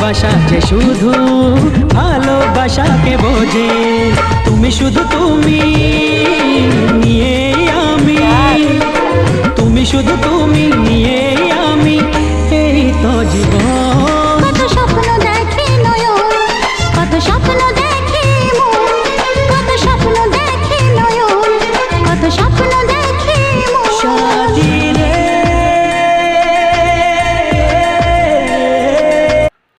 ভালোবাসা যে শুধু ভালোবাসাকে বোঝে। তুমি শুধু তুমি নিয়ে আমি, তুমি শুধু তুমি নিয়ে আমি, এই তো জীবন।